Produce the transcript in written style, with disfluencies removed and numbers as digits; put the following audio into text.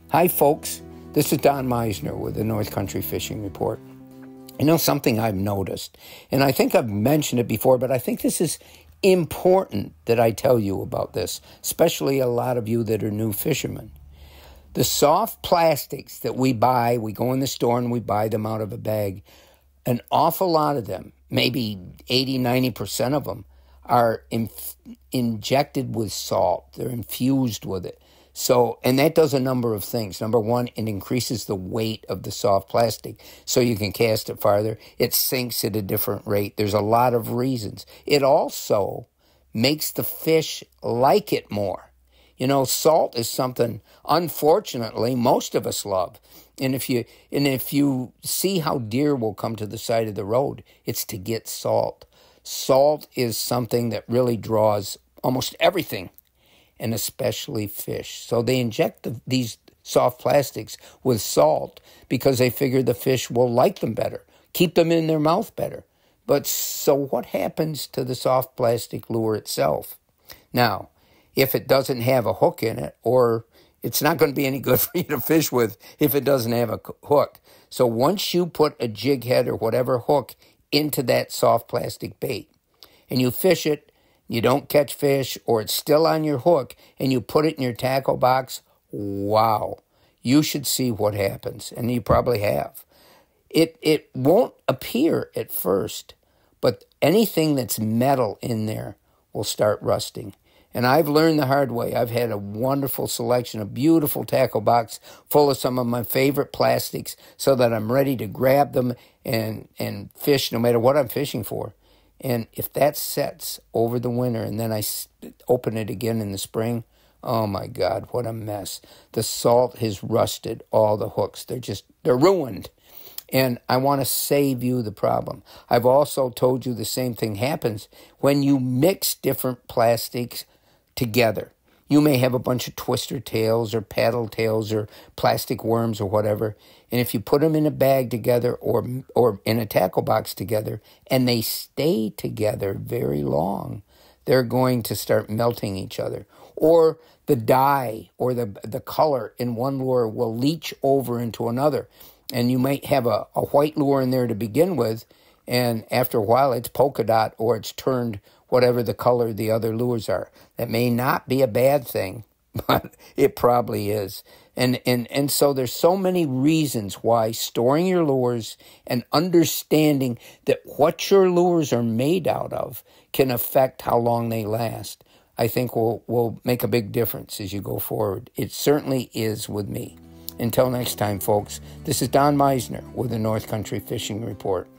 Hi, folks. This is Don Meissner with the North Country Fishing Report. You know, something I've noticed, and I think I've mentioned it before, but I think this is important that I tell you about this, especially a lot of you that are new fishermen. The soft plastics that we buy, we go in the store and we buy them out of a bag. An awful lot of them, maybe 80, 90% of them, are injected with salt. They're infused with it. So, and that does a number of things. Number one, it increases the weight of the soft plastic so you can cast it farther. It sinks at a different rate. There's a lot of reasons. It also makes the fish like it more. You know, salt is something, unfortunately, most of us love. And if you see how deer will come to the side of the road, it's to get salt. Salt is something that really draws almost everything, and especially fish. So they inject these soft plastics with salt because they figure the fish will like them better, keep them in their mouth better. But so what happens to the soft plastic lure itself? Now, if it doesn't have a hook in it, or it's not going to be any good for you to fish with if it doesn't have a hook. So once you put a jig head or whatever hook into that soft plastic bait and you fish it, you don't catch fish, or it's still on your hook, and you put it in your tackle box, wow, you should see what happens, and you probably have. It won't appear at first, but anything that's metal in there will start rusting. And I've learned the hard way. I've had a wonderful selection, a beautiful tackle box full of some of my favorite plastics so that I'm ready to grab them and fish no matter what I'm fishing for. And if that sets over the winter and then I open it again in the spring, oh my God, what a mess. The salt has rusted all the hooks. They're ruined. And I want to save you the problem. I've also told you the same thing happens when you mix different plastics together. You may have a bunch of twister tails or paddle tails or plastic worms or whatever. And if you put them in a bag together or in a tackle box together and they stay together very long, they're going to start melting each other. Or the dye or the color in one lure will leach over into another. And you might have a white lure in there to begin with, and after a while it's polka dot or it's turned whatever the color the other lures are. That may not be a bad thing, but it probably is. And so there's so many reasons why storing your lures and understanding that what your lures are made out of can affect how long they last, I think will make a big difference as you go forward. It certainly is with me. Until next time, folks, this is Don Meissner with the North Country Fishing Report.